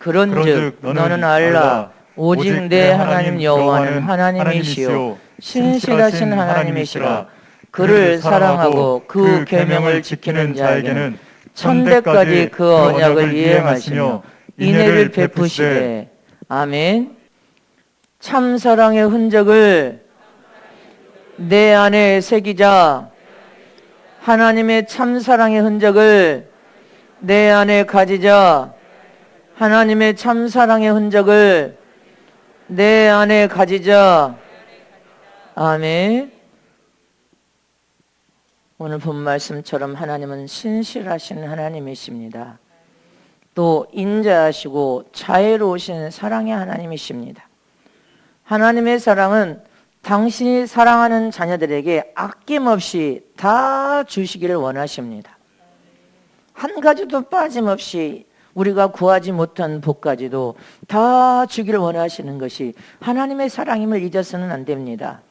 그런즉 너는 알라 오직 내 하나님 여호와는 하나님이시요 신실하신 하나님이시라. 그를 사랑하고 그 계명을 지키는 자에게는 천대까지 그 언약을 이행하시며 인애를 베푸시되. 아멘. 참 사랑의 흔적을 내 안에 새기자. 하나님의 참 사랑의 흔적을 내 안에 가지자. 하나님의 참 사랑의 흔적을 내 안에 가지자. 아멘. 오늘 본 말씀처럼 하나님은 신실하신 하나님이십니다. 또 인자하시고 자애로우신 사랑의 하나님이십니다. 하나님의 사랑은 당신이 사랑하는 자녀들에게 아낌없이 다 주시기를 원하십니다. 한 가지도 빠짐없이 우리가 구하지 못한 복까지도 다 주기를 원하시는 것이 하나님의 사랑임을 잊어서는 안 됩니다.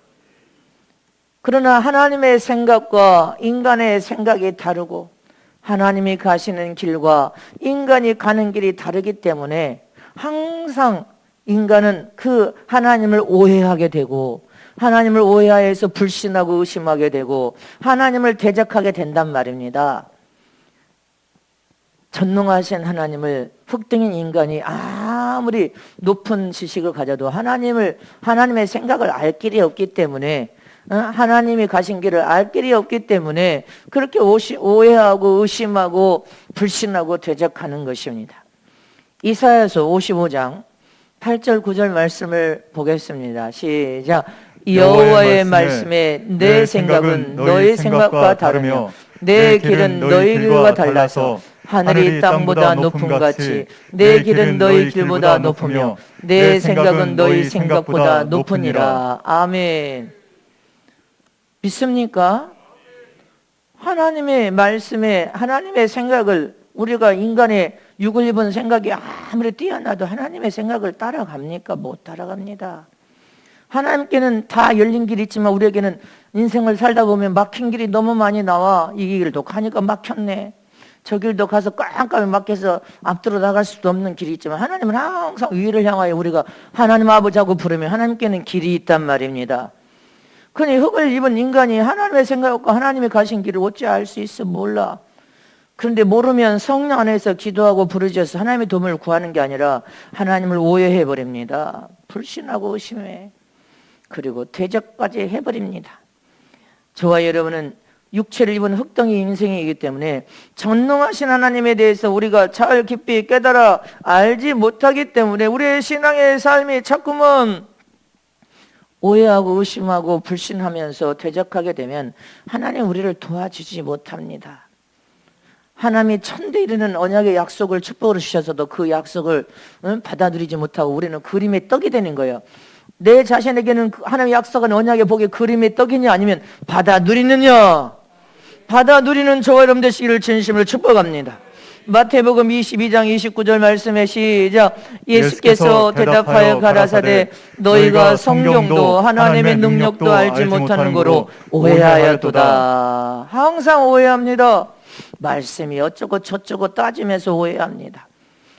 그러나 하나님의 생각과 인간의 생각이 다르고 하나님이 가시는 길과 인간이 가는 길이 다르기 때문에 항상 인간은 그 하나님을 오해하게 되고 하나님을 오해하여서 불신하고 의심하게 되고 하나님을 대적하게 된단 말입니다. 전능하신 하나님을 흙등인 인간이 아무리 높은 지식을 가져도 하나님의 생각을 알 길이 없기 때문에 하나님이 가신 길을 알 길이 없기 때문에 그렇게 오해하고 의심하고 불신하고 대적하는 것입니다. 이사야서 55장 8절 9절 말씀을 보겠습니다. 시작. 여호와의 말씀에 내 생각은 너희 생각과 다르며 내 길은 너희 길과 달라서 하늘이 땅보다 높음 같이 내 길은 너희 길보다 높으며 내 생각은 너희 생각보다 높으니라. 아멘. 믿습니까? 하나님의 말씀에 하나님의 생각을 우리가 인간의 육을 입은 생각이 아무리 뛰어나도 하나님의 생각을 따라갑니까? 못 따라갑니다. 하나님께는 다 열린 길이 있지만 우리에게는 인생을 살다 보면 막힌 길이 너무 많이 나와. 이 길도 가니까 막혔네. 저 길도 가서 깜깜이 막혀서 앞으로 나갈 수도 없는 길이 있지만 하나님은 항상 위를 향하여 우리가 하나님 아버지하고 부르면 하나님께는 길이 있단 말입니다. 그러니 흙을 입은 인간이 하나님의 생각과 하나님이 가신 길을 어찌 알 수 있어? 몰라. 그런데 모르면 성령 안에서 기도하고 부르짖어서 하나님의 도움을 구하는 게 아니라 하나님을 오해해버립니다. 불신하고 의심해. 그리고 대적까지 해버립니다. 저와 여러분은 육체를 입은 흙덩이 인생이기 때문에 전능하신 하나님에 대해서 우리가 잘 깊이 깨달아 알지 못하기 때문에 우리의 신앙의 삶이 자꾸만 오해하고 의심하고 불신하면서 대적하게 되면 하나님 우리를 도와주지 못합니다. 하나님이 천대 이르는 언약의 약속을 축복으로 주셔서도 그 약속을 받아들이지 못하고 우리는 그림의 떡이 되는 거예요. 내 자신에게는 하나님의 약속은 언약의 복이 그림의 떡이냐 아니면 받아 누리느냐. 받아 누리는 저와 여러분 되시기를 진심으로 축복합니다. 마태복음 22장 29절 말씀에 시작. 예수께서 대답하여 가라사대 너희가 성경도 하나님의 능력도 알지 못하는 거로 오해하였도다. 항상 오해합니다. 말씀이 어쩌고 저쩌고 따지면서 오해합니다.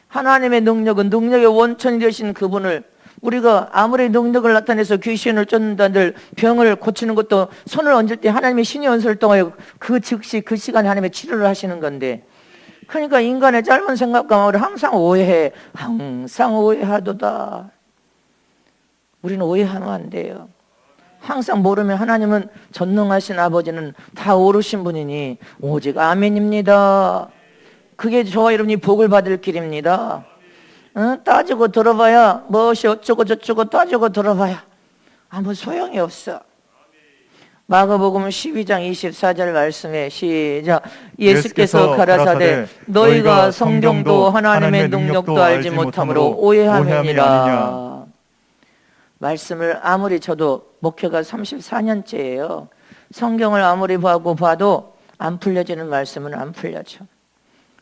하나님의 능력은 능력의 원천이 되신 그분을 우리가 아무리 능력을 나타내서 귀신을 쫓는다들 병을 고치는 것도 손을 얹을 때 하나님의 신의 은사를 통하여 그 즉시 그 시간에 하나님의 치료를 하시는 건데 그러니까 인간의 짧은 생각과 마음을 항상 오해해. 항상 오해하도다. 우리는 오해하면 안 돼요. 항상 모르면 하나님은 전능하신 아버지는 다 오르신 분이니 오직 아멘입니다. 그게 저와 여러분이 복을 받을 길입니다. 따지고 들어봐야 무엇이 어쩌고 저쩌고 따지고 들어봐야 아무 소용이 없어. 마가복음 12장 24절 말씀에 시작. 예수께서 가라사대 너희가 성경도 하나님의 능력도 알지 못함으로 오해함이니라. 말씀을 아무리 저도 목회가 34년째예요. 성경을 아무리 봐도 안 풀려지는 말씀은 안 풀려져.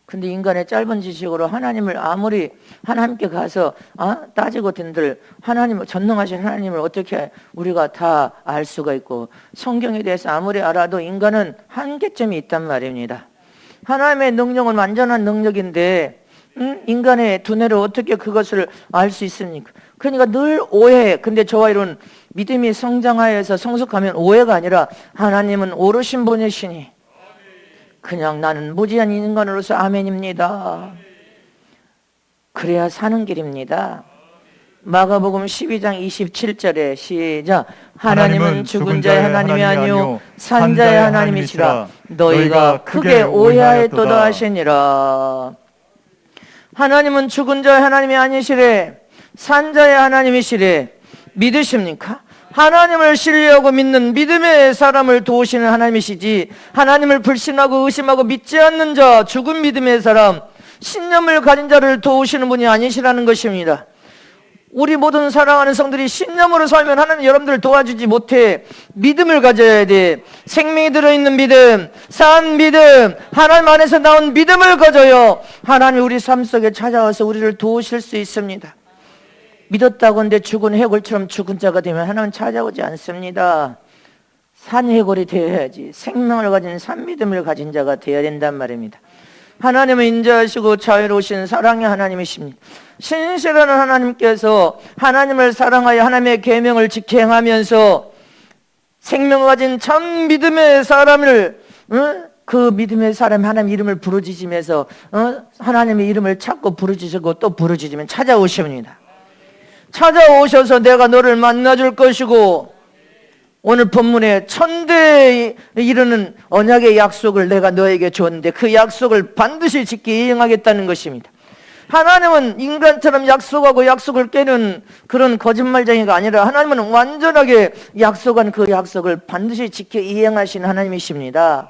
근데 인간의 짧은 지식으로 하나님을 아무리 하나님께 가서 따지고 든들 하나님을 전능하신 하나님을 어떻게 우리가 다 알 수가 있고 성경에 대해서 아무리 알아도 인간은 한계점이 있단 말입니다. 하나님의 능력은 완전한 능력인데 인간의 두뇌로 어떻게 그것을 알 수 있습니까? 그러니까 늘 오해. 근데 저와 이런 믿음이 성장하여서 성숙하면 오해가 아니라 하나님은 오르신 분이시니 그냥 나는 무지한 인간으로서 아멘입니다. 그래야 사는 길입니다. 마가복음 12장 27절에 시작. 하나님은 죽은 자의 하나님이 아니요 산 자의 하나님이시라. 너희가 크게 오해하였도다 하시니라. 하나님은 죽은 자의 하나님이 아니시래. 산 자의 하나님이시래. 믿으십니까? 하나님을 신뢰하고 믿는 믿음의 사람을 도우시는 하나님이시지, 하나님을 불신하고 의심하고 믿지 않는 자, 죽은 믿음의 사람, 신념을 가진 자를 도우시는 분이 아니시라는 것입니다. 우리 모든 사랑하는 성들이 신념으로 살면 하나님 여러분들을 도와주지 못해. 믿음을 가져야 돼. 생명이 들어있는 믿음, 산 믿음, 하나님 안에서 나온 믿음을 가져요. 하나님이 우리 삶 속에 찾아와서 우리를 도우실 수 있습니다. 믿었다고 하는데 죽은 해골처럼 죽은 자가 되면 하나님은 찾아오지 않습니다. 산 해골이 되어야지. 생명을 가진 산 믿음을 가진 자가 되어야 된단 말입니다. 하나님은 인자하시고 자유로우신 사랑의 하나님이십니다. 신실한 하나님께서 하나님을 사랑하여 하나님의 계명을 지켜 행하면서 생명을 가진 참 믿음의 사람을, 그 믿음의 사람이 하나님 이름을 부르짖으면서 하나님의 이름을 찾고 부르짖고 또 부르짖으면 찾아오십니다. 찾아오셔서 내가 너를 만나줄 것이고, 오늘 본문에 천대에 이르는 언약의 약속을 내가 너에게 줬는데 그 약속을 반드시 지켜 이행하겠다는 것입니다. 하나님은 인간처럼 약속하고 약속을 깨는 그런 거짓말쟁이가 아니라 하나님은 완전하게 약속한 그 약속을 반드시 지켜 이행하신 하나님이십니다.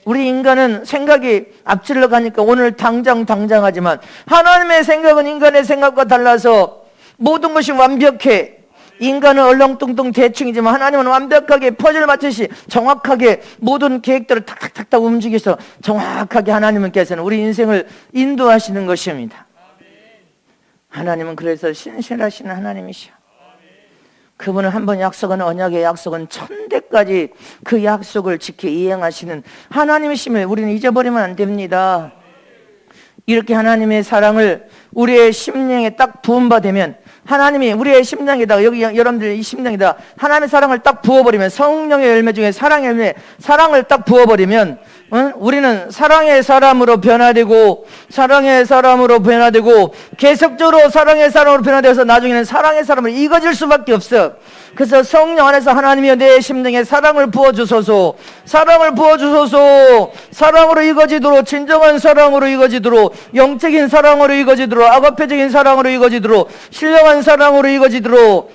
우리 인간은 생각이 앞질러 가니까 오늘 당장 하지만 하나님의 생각은 인간의 생각과 달라서 모든 것이 완벽해. 인간은 얼렁뚱뚱 대충이지만 하나님은 완벽하게 퍼즐 맞추시 정확하게 모든 계획들을 탁탁탁탁 움직여서 정확하게 하나님께서는 우리 인생을 인도하시는 것입니다. 하나님은 그래서 신실하신 하나님이시오. 그분은 한번 약속한 언약의 약속은 천대까지 그 약속을 지켜 이행하시는 하나님이심을 우리는 잊어버리면 안 됩니다. 이렇게 하나님의 사랑을 우리의 심령에 딱 부음받으면, 하나님이 우리의 심령에다가, 여기 여러분들 이 심령에다 하나님의 사랑을 딱 부어버리면, 성령의 열매 중에 사랑의 열매, 사랑을 딱 부어버리면 우리는 사랑의 사람으로 변화되고 계속적으로 사랑의 사람으로 변화되어서 나중에는 사랑의 사람으로 익어질 수밖에 없어. 그래서 성령 안에서 하나님이여 내 심령에 사랑을 부어주소서, 사랑으로 익어지도록, 진정한 사랑으로 익어지도록, 영적인 사랑으로 익어지도록, 아가페적인 사랑으로 익어지도록, 신령한 사랑으로 익어지도록,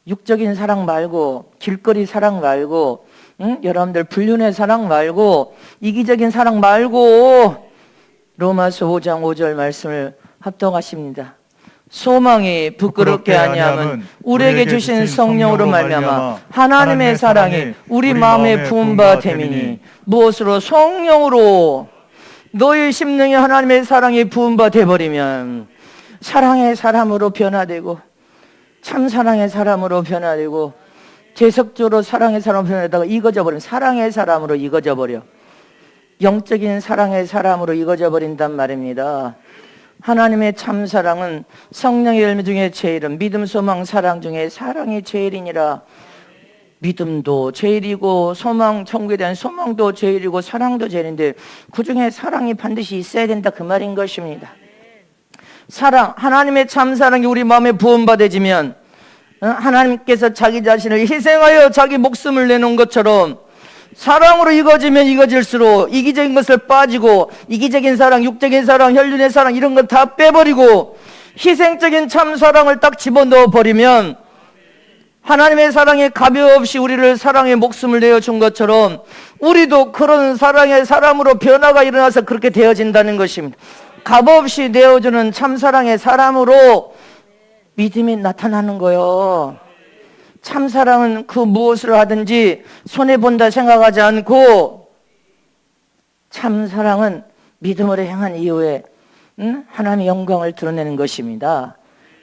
육적인 사랑 말고, 길거리 사랑 말고, 여러분들 불륜의 사랑 말고, 이기적인 사랑 말고, 로마서 5장 5절 말씀을 합독하십니다. 소망이 부끄럽게 아니함은 우리에게 주신 성령으로 말미암아 하나님의 사랑이 우리 마음에 부은 바 됨이니, 무엇으로? 성령으로. 너희 심령에 하나님의 사랑이 부은 바 돼버리면 사랑의 사람으로 변화되고, 참 사랑의 사람으로 변화되고, 계속적으로 사랑의 사람으로 변화되다가 익어져 버리면 사랑의 사람으로 익어져 버려. 영적인 사랑의 사람으로 익어져 버린단 말입니다. 하나님의 참 사랑은 성령의 열매 중에 제일은 믿음, 소망, 사랑 중에 사랑이 제일이니라. 믿음도 제일이고 소망, 천국에 대한 소망도 제일이고 사랑도 제일인데 그 중에 사랑이 반드시 있어야 된다, 그 말인 것입니다. 사랑, 하나님의 참 사랑이 우리 마음에 부음받아지면 하나님께서 자기 자신을 희생하여 자기 목숨을 내놓은 것처럼 사랑으로 익어지면 익어질수록 이기적인 것을 빠지고, 이기적인 사랑, 육적인 사랑, 혈륜의 사랑 이런 것 다 빼버리고 희생적인 참 사랑을 딱 집어넣어 버리면 하나님의 사랑에 가벼없이 우리를 사랑의 목숨을 내어준 것처럼 우리도 그런 사랑의 사람으로 변화가 일어나서 그렇게 되어진다는 것입니다. 값없이 내어주는 참 사랑의 사람으로 믿음이 나타나는 거예요. 참 사랑은 그 무엇을 하든지 손해본다 생각하지 않고, 참 사랑은 믿음으로 행한 이후에 하나님의 영광을 드러내는 것입니다.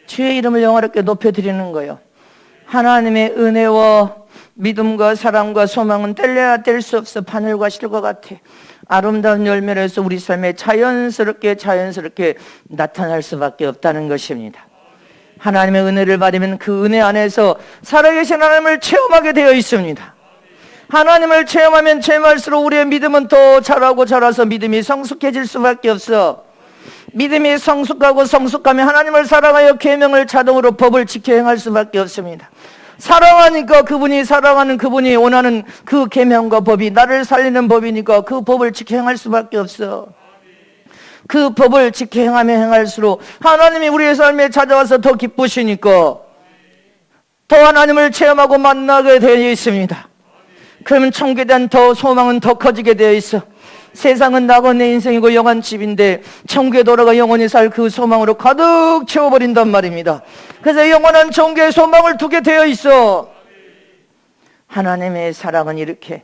주의 이름을 영화롭게 높여드리는 거예요. 하나님의 은혜와 믿음과 사랑과 소망은 뗄래야 뗄 수 없어 바늘과 실과 같아 아름다운 열매로서 우리 삶에 자연스럽게 나타날 수밖에 없다는 것입니다. 하나님의 은혜를 받으면 그 은혜 안에서 살아계신 하나님을 체험하게 되어 있습니다. 하나님을 체험하면 체험할수록 우리의 믿음은 더 자라서 믿음이 성숙해질 수밖에 없어. 믿음이 성숙하고 성숙하면 하나님을 사랑하여 계명을 자동으로 법을 지켜 행할 수밖에 없습니다. 사랑하니까 그분이 사랑하는 그분이 원하는 그 계명과 법이 나를 살리는 법이니까 그 법을 지켜 행할 수밖에 없어. 그 법을 지켜 행하며 행할수록 하나님이 우리의 삶에 찾아와서 더 기쁘시니까 더 하나님을 체험하고 만나게 되어 있습니다. 그러면 천국에 대한 더 소망은 더 커지게 되어 있어. 세상은 나고 내 인생이고 영원 집인데 천국에 돌아가 영원히 살 그 소망으로 가득 채워버린단 말입니다. 그래서 영원한 천국의 소망을 두게 되어 있어. 하나님의 사랑은 이렇게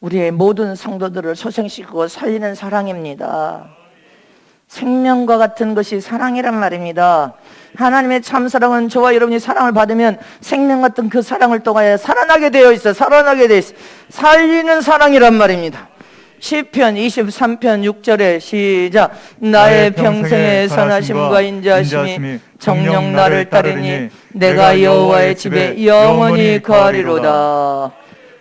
우리의 모든 성도들을 소생시키고 살리는 사랑입니다. 생명과 같은 것이 사랑이란 말입니다. 하나님의 참사랑은 저와 여러분이 사랑을 받으면 생명 같은 그 사랑을 통하여 살아나게 되어 있어. 살리는 사랑이란 말입니다. 시편 23편 6절에 시작. 나의 평생의 선하심과 인자하심이 정녕 나를 따르니 내가 여호와의 집에 영원히 거하리로다.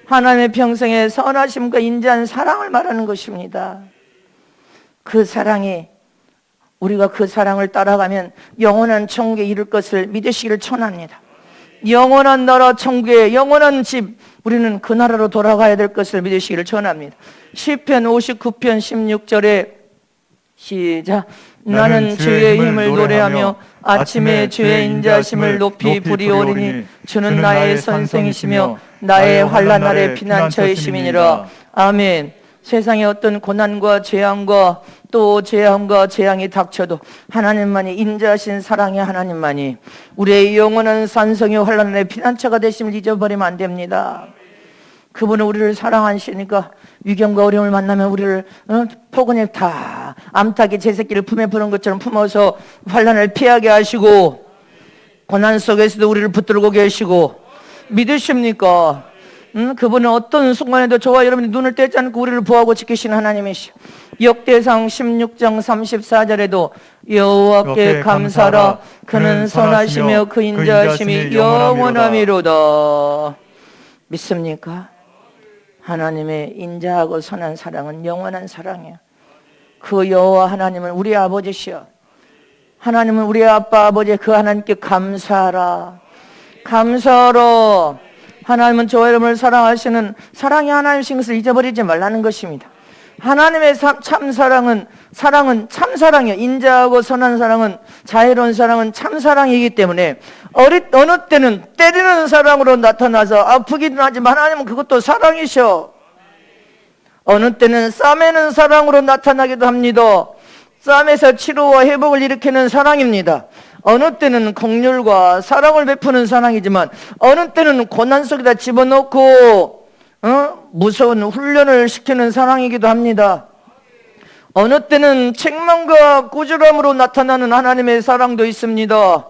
하나님의 평생의 선하심과 인자한 사랑을 말하는 것입니다. 그 사랑이 우리가 그 사랑을 따라가면 영원한 천국에 이룰 것을 믿으시기를 청합니다. 영원한 나라 천국에 영원한 집 우리는 그 나라로 돌아가야 될 것을 믿으시기를 청합니다. 시편 59편 16절에 시작. 나는 주의 힘을 노래하며 아침에 주의 인자심을 높이 부리오리니 주는 나의 선생이시며 나의 환난 날의 피난처이심이니라. 아멘. 세상에 어떤 고난과 재앙과 또 재앙과 재앙이 닥쳐도 하나님만이 인자하신 사랑의 하나님만이 우리의 영원한 산성의 환난의 피난처가 되심을 잊어버리면 안 됩니다. 그분은 우리를 사랑하시니까 위경과 어려움을 만나면 우리를 포근히 다 암탉이 제 새끼를 품에 부는 것처럼 품어서 환난을 피하게 하시고 고난 속에서도 우리를 붙들고 계시고 믿으십니까? 그분은 어떤 순간에도 저와 여러분이 눈을 떼지 않고 우리를 보호하고 지키시는 하나님이시오. 역대상 16장 34절에도 여호와께 감사하라. 그는 선하시며 그 인자하심이 영원함이로다. 믿습니까? 하나님의 인자하고 선한 사랑은 영원한 사랑이에요. 그 여호와 하나님은 우리 아버지시여. 하나님은 우리 아빠 아버지 그 하나님께 감사하라. 감사하라. 하나님은 저와 여러분을 사랑하시는 사랑의 하나님이신 것을 잊어버리지 말라는 것입니다. 하나님의 참사랑은 참사랑이에요. 인자하고 선한 사랑은 자애로운 사랑은 참사랑이기 때문에 어느 때는 때리는 사랑으로 나타나서 아프기도 하지만 하나님은 그것도 사랑이셔. 어느 때는 싸매는 사랑으로 나타나기도 합니다. 싸움에서 치료와 회복을 일으키는 사랑입니다. 어느 때는 긍휼과 사랑을 베푸는 사랑이지만 어느 때는 고난 속에다 집어넣고 무서운 훈련을 시키는 사랑이기도 합니다. 어느 때는 책망과 꾸지람으로 나타나는 하나님의 사랑도 있습니다.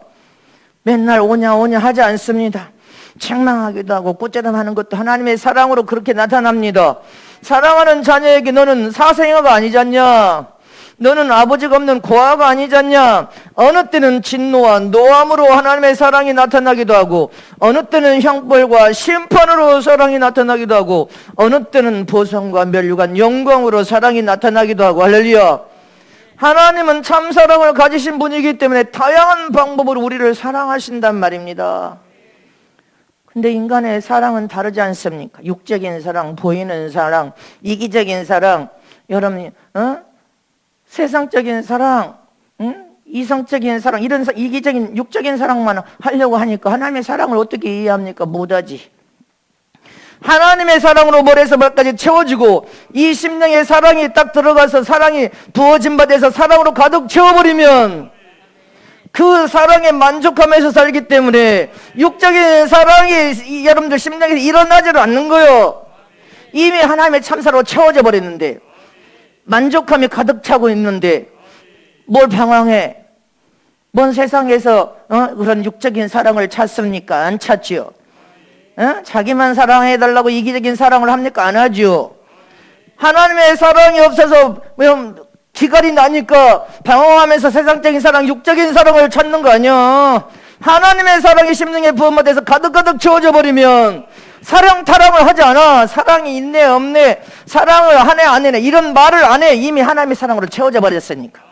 맨날 오냐 하지 않습니다. 책망하기도 하고 꾸지람하는 것도 하나님의 사랑으로 그렇게 나타납니다. 사랑하는 자녀에게 너는 사생아가 아니잖냐, 너는 아버지가 없는 고아가 아니잖냐. 어느 때는 진노와 노함으로 하나님의 사랑이 나타나기도 하고 어느 때는 형벌과 심판으로 사랑이 나타나기도 하고 어느 때는 보상과 멸류관 영광으로 사랑이 나타나기도 하고. 할렐루야. 하나님은 참사랑을 가지신 분이기 때문에 다양한 방법으로 우리를 사랑하신단 말입니다. 근데 인간의 사랑은 다르지 않습니까? 육적인 사랑, 보이는 사랑, 이기적인 사랑. 여러분이 세상적인 사랑, 이성적인 사랑, 이런 이기적인 육적인 사랑만 하려고 하니까 하나님의 사랑을 어떻게 이해합니까? 못하지. 하나님의 사랑으로 머리에서 발까지 채워지고 이 심령의 사랑이 딱 들어가서 사랑이 부어진 바 돼서 사랑으로 가득 채워버리면 그 사랑에 만족하면서 살기 때문에 육적인 사랑이 여러분들 심령에서 일어나지 않는 거예요. 이미 하나님의 참사로 채워져 버렸는데, 만족함이 가득 차고 있는데 뭘 방황해? 뭔 세상에서 그런 육적인 사랑을 찾습니까? 안 찾지요. 자기만 사랑해달라고 이기적인 사랑을 합니까? 안 하죠. 하나님의 사랑이 없어서 기갈이 나니까 방황하면서 세상적인 사랑, 육적인 사랑을 찾는 거 아니야. 하나님의 사랑이 심령에 부음받아서 가득가득 채워져 버리면 사랑 타령을 하지 않아. 사랑이 있네 없네, 사랑을 하네 안 하네 이런 말을 안 해. 이미 하나님의 사랑으로 채워져 버렸으니까.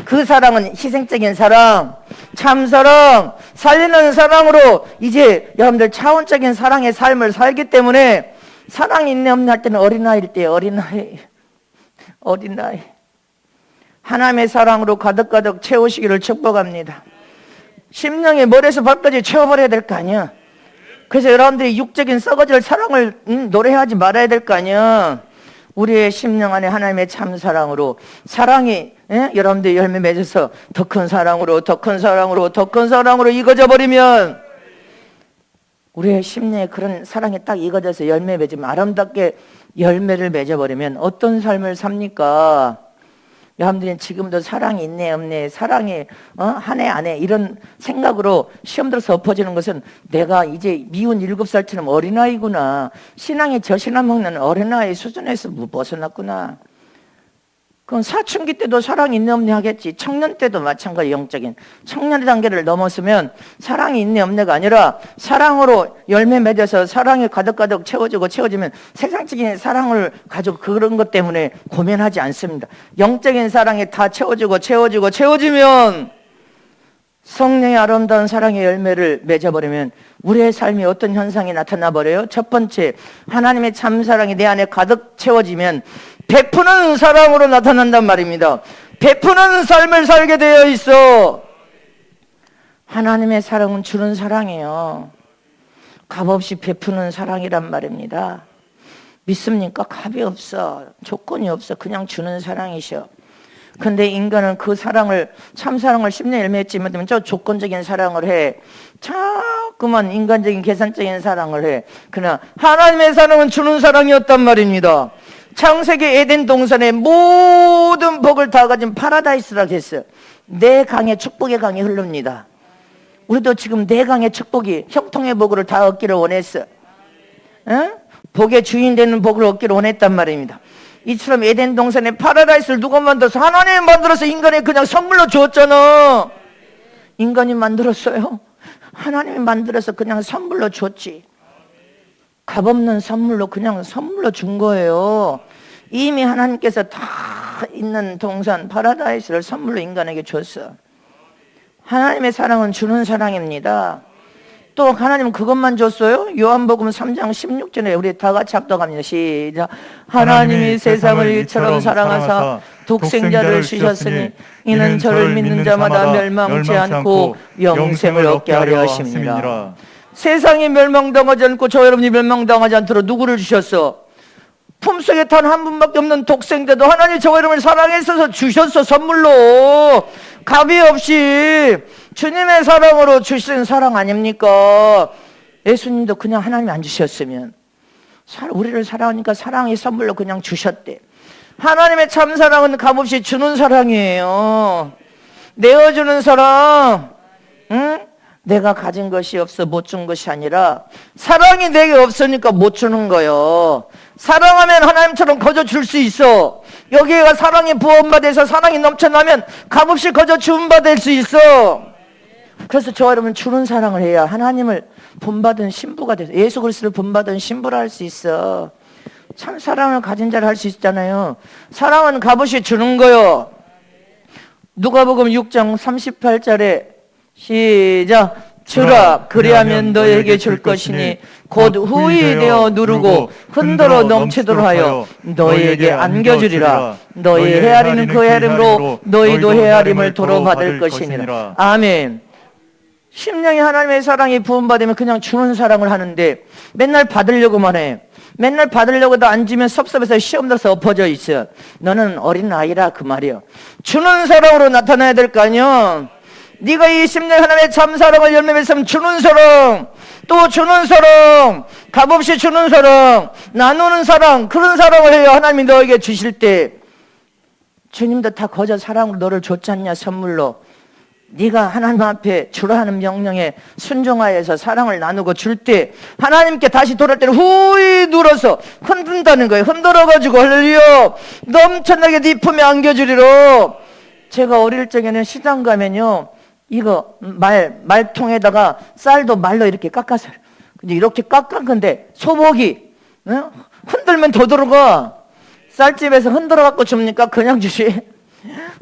그 사랑은 희생적인 사랑, 참사랑, 살리는 사랑으로 이제 여러분들 차원적인 사랑의 삶을 살기 때문에 사랑이 있네 없네 할 때는 어린아이일 때 어린아이 하나님의 사랑으로 가득가득 채우시기를 축복합니다. 심령의 머리에서 발까지 채워버려야 될 거 아니야. 그래서 여러분들이 육적인 썩어질 사랑을 노래하지 말아야 될 거 아니야. 우리의 심령 안에 하나님의 참 사랑으로 사랑이 여러분들 열매 맺어서 더 큰 사랑으로 더 큰 사랑으로 더 큰 사랑으로 익어져 버리면 우리의 심령에 그런 사랑이 딱 익어져서 열매 맺으면 아름답게 열매를 맺어버리면 어떤 삶을 삽니까? 여러분들은 지금도 사랑이 있네 없네, 사랑이 하네 안 해 이런 생각으로 시험 들어서 엎어지는 것은 내가 이제 미운 7살처럼 어린아이구나, 신앙에 젖이나 먹는 어린아이 수준에서 벗어났구나. 그럼 사춘기 때도 사랑이 있네 없네 하겠지. 청년 때도 마찬가지. 영적인 청년의 단계를 넘었으면 사랑이 있네 없네가 아니라 사랑으로 열매 맺어서 사랑이 가득가득 채워지면 세상적인 사랑을 가지고 그런 것 때문에 고민하지 않습니다. 영적인 사랑이 다 채워지면 성령의 아름다운 사랑의 열매를 맺어버리면 우리의 삶에 어떤 현상이 나타나 버려요? 첫 번째, 하나님의 참사랑이 내 안에 가득 채워지면 베푸는 사랑으로 나타난단 말입니다. 베푸는 삶을 살게 되어 있어. 하나님의 사랑은 주는 사랑이에요. 값없이 베푸는 사랑이란 말입니다. 믿습니까? 값이 없어, 조건이 없어, 그냥 주는 사랑이셔. 근데 인간은 그 사랑을, 참사랑을 10년 열매했지만 저 조건적인 사랑을 해. 자꾸만 인간적인 계산적인 사랑을 해. 그러나 하나님의 사랑은 주는 사랑이었단 말입니다. 창세기 에덴 동산의 모든 복을 다 가진 파라다이스라고 했어요. 네 강의 축복의 강이 흐릅니다. 우리도 지금 네 강의 축복이 형통의 복을 다 얻기를 원했어. 복의 주인 되는 복을 얻기를 원했단 말입니다. 이처럼 에덴 동산의 파라다이스를 누가 만들어서? 하나님이 만들어서 인간에 그냥 선물로 줬잖아. 인간이 만들었어요? 하나님이 만들어서 그냥 선물로 줬지. 값없는 선물로 그냥 선물로 준 거예요. 이미 하나님께서 다 있는 동산 파라다이스를 선물로 인간에게 줬어. 하나님의 사랑은 주는 사랑입니다. 또 하나님은 그것만 줬어요? 요한복음 3장 16절에 우리 다 같이 합독합니다. 시작. 하나님이 세상을 이처럼 사랑하사 독생자를 주셨으니 이는 저를 믿는 자마다 멸망치 않고 영생을 얻게 하려 하심이라. 세상이 멸망당하지 않고 저 여러분이 멸망당하지 않도록 누구를 주셨어? 품속에 단 한 분밖에 없는 독생자도 하나님 저 여러분을 사랑해서 주셨어. 선물로 값이 없이 주님의 사랑으로 주신 사랑 아닙니까? 예수님도 그냥 하나님이 안 주셨으면, 우리를 사랑하니까 사랑의 선물로 그냥 주셨대. 하나님의 참 사랑은 값없이 주는 사랑이에요. 내어주는 사랑. 내가 가진 것이 없어 못 준 것이 아니라 사랑이 내게 없으니까 못 주는 거예요. 사랑하면 하나님처럼 거저 줄 수 있어. 여기가 사랑이 부원받아서 사랑이 넘쳐나면 값없이 거저 주문받을 수 있어. 그래서 저와 여러분 주는 사랑을 해야 하나님을 본받은 신부가 돼서 예수 그리스도를 본받은 신부라 할 수 있어. 참 사랑을 가진 자를 할 수 있잖아요. 사랑은 값없이 주는 거요. 누가복음 6장 38절에 시작. 주라 그리하면 너에게 줄 것이니 곧 후히 되어 누르고 흔들어 넘치도록 하여 너에게 안겨주리라. 너희 헤아리는 그 헤아림으로 너희도 헤아림을 도로 받을 것이니라. 아멘. 심령이 하나님의 사랑이 부음받으면 그냥 주는 사랑을 하는데 맨날 받으려고만 해. 맨날 받으려고도 앉으면 섭섭해서 시험 들어서 엎어져 있어. 너는 어린아이라 그 말이야. 주는 사랑으로 나타나야 될 거 아니야. 네가 이 10년 하나님의 참사랑을 열매 맺으면 주는 사랑, 또 주는 사랑, 값없이 주는 사랑, 나누는 사랑, 그런 사랑을 해요. 하나님이 너에게 주실 때 주님도 다 거저 사랑으로 너를 줬지 않냐. 선물로 네가 하나님 앞에 주라 하는 명령에 순종하여서 사랑을 나누고 줄 때 하나님께 다시 돌아올 때는 후이 눌어서 흔든다는 거예요. 흔들어가지고 할렐루야 넘쳐나게 네 품에 안겨주리로. 제가 어릴 적에는 시장 가면요 이거 말통에다가 쌀도 말로 이렇게 깎아서 근데 이렇게 깎은 건데 소복이 흔들면 더 들어가. 쌀집에서 흔들어 갖고 줍니까? 그냥 주시.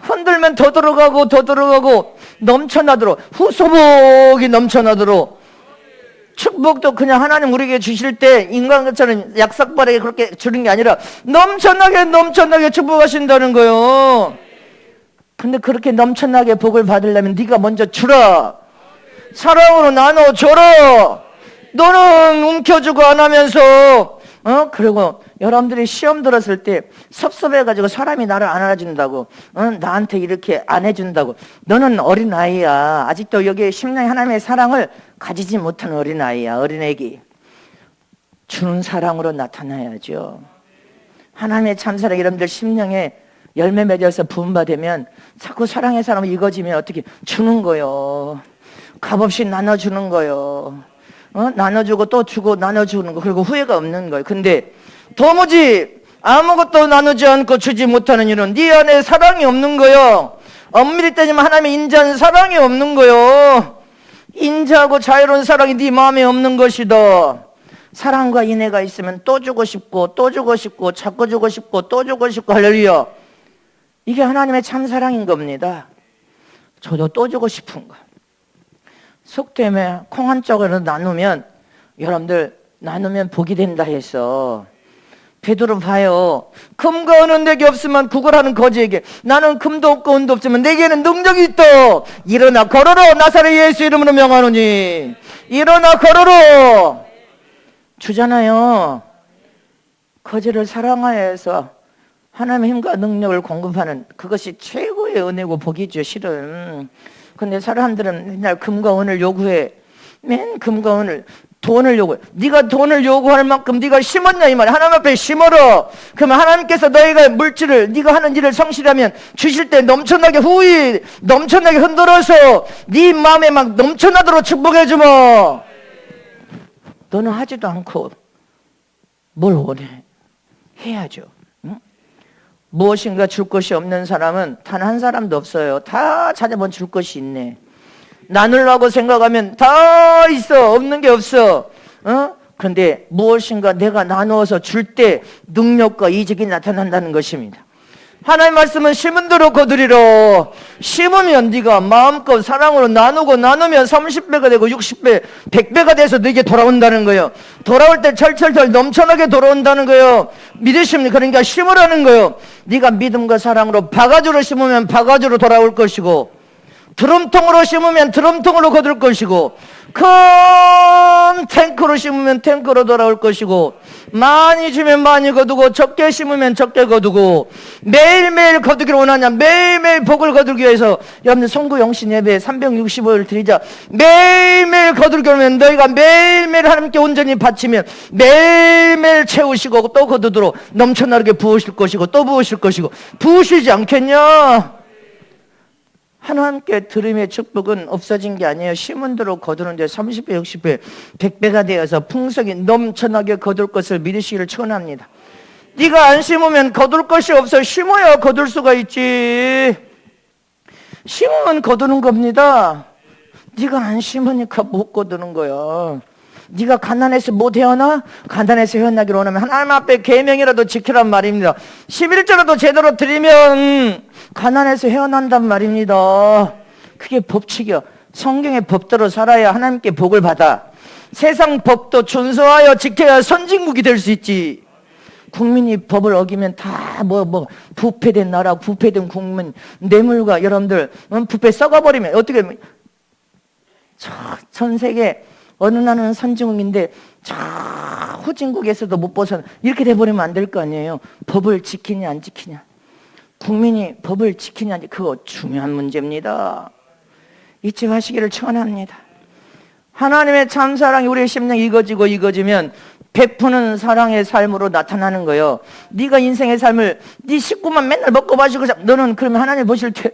흔들면 더 들어가고 넘쳐나도록 후소복이 넘쳐나도록. 축복도 그냥 하나님 우리에게 주실 때 인간처럼 약삭빠르게 그렇게 주는 게 아니라 넘쳐나게 축복하신다는 거예요. 근데 그렇게 넘쳐나게 복을 받으려면 네가 먼저 주라. 사랑으로 나눠줘라. 너는 움켜주고 안 하면서 그리고 여러분들이 시험 들었을 때 섭섭해가지고 사람이 나를 안 알아준다고 나한테 이렇게 안 해준다고. 너는 어린아이야. 아직도 여기 심령의 하나님의 사랑을 가지지 못한 어린아이야. 어린애기. 주는 사랑으로 나타나야죠. 하나님의 참사랑 여러분들 심령에 열매 맺어서 부음받으면 자꾸 사랑의 사람을 익어지면 어떻게 주는 거요. 값없이 나눠주는 거요. 나눠주고 또 주고 나눠주는 거. 그리고 후회가 없는 거예요. 근데 도무지 아무것도 나누지 않고 주지 못하는 이유는 네 안에 사랑이 없는 거요. 엄밀히 따지면 하나님의 인자한 사랑이 없는 거요. 인자하고 자유로운 사랑이 네 마음에 없는 것이다. 사랑과 인애가 있으면 또 주고 싶고 또 주고 싶고 자꾸 주고 싶고 또 주고 싶고 할렐루야. 이게 하나님의 참사랑인 겁니다. 저도 또 주고 싶은 거. 속 때문에 콩 한 쪽으로 나누면 여러분들 나누면 복이 된다 해서 베드로 봐요. 금과 은은 내게 없으면 구걸하는 거지에게 나는 금도 없고 은도 없지만 내게는 능력이 있다. 일어나 걸어라. 나사렛 예수 이름으로 명하노니 일어나 걸어라. 주잖아요. 거지를 사랑하여서 하나님의 힘과 능력을 공급하는 그것이 최고의 은혜고 복이죠 실은. 근데 사람들은 맨날 금과 은을 요구해. 맨 금과 은을 돈을 요구해. 네가 돈을 요구할 만큼 네가 심었냐 이 말이야. 하나님 앞에 심어라. 그러면 하나님께서 너희가 물질을 네가 하는 일을 성실하면 주실 때 넘쳐나게 후이 넘쳐나게 흔들어서 네 마음에 막 넘쳐나도록 축복해 주마. 너는 하지도 않고 뭘 원해? 해야죠. 응? 무엇인가 줄 것이 없는 사람은 단 한 사람도 없어요. 다 찾아보면 줄 것이 있네. 나누려고 생각하면 다 있어. 없는 게 없어. 그런데 무엇인가 내가 나누어서 줄 때 능력과 이직이 나타난다는 것입니다. 하나님 말씀은 심은 대로 거두리라. 심으면 네가 마음껏 사랑으로 나누고 나누면 30배가 되고 60배, 100배가 돼서 네게 돌아온다는 거예요. 돌아올 때 철철철 넘쳐나게 돌아온다는 거예요. 믿으십니까? 그러니까 심으라는 거예요. 네가 믿음과 사랑으로 바가지로 심으면 바가지로 돌아올 것이고 드럼통으로 심으면 드럼통으로 거둘 것이고 큰 탱크로 심으면 탱크로 돌아올 것이고 많이 주면 많이 거두고 적게 심으면 적게 거두고 매일매일 거두기를 원하냐. 매일매일 복을 거두기 위해서 여러분들 송구 영신 예배 365일 드리자. 매일매일 거두기 원하면 너희가 매일매일 하나님께 온전히 바치면 매일매일 채우시고 또 거두도록 넘쳐나게 부으실 것이고 또 부으실 것이고 부으시지 않겠냐. 하나님께 들음의 축복은 없어진 게 아니에요. 심은 대로 거두는데 30배, 60배, 100배가 되어서 풍성이 넘쳐나게 거둘 것을 믿으시기를 축원합니다. 네가 안 심으면 거둘 것이 없어. 심어야 거둘 수가 있지. 심으면 거두는 겁니다. 네가 안 심으니까 못 거두는 거야. 네가 가난해서 못 헤어나? 가난해서 헤어나기를 원하면 하나님 앞에 계명이라도 지키란 말입니다. 11조라도 제대로 드리면 가난해서 헤어난단 말입니다. 그게 법칙이야. 성경의 법대로 살아야 하나님께 복을 받아. 세상 법도 준수하여 지켜야 선진국이 될 수 있지. 국민이 법을 어기면 다 부패된 나라, 부패된 국민, 뇌물과 여러분들 부패 썩어버리면 어떻게 전 세계 어느 나라는 선진국인데 저 후진국에서도 못 벗어나 이렇게 돼버리면 안 될 거 아니에요. 법을 지키냐 안 지키냐. 국민이 법을 지키냐 그거 중요한 문제입니다. 잊지 마시기를 축원합니다. 하나님의 참사랑이 우리의 심령이 익어지면 베푸는 사랑의 삶으로 나타나는 거예요. 네가 인생의 삶을 네 식구만 맨날 먹고 마시고 너는 그러면 하나님 보실 때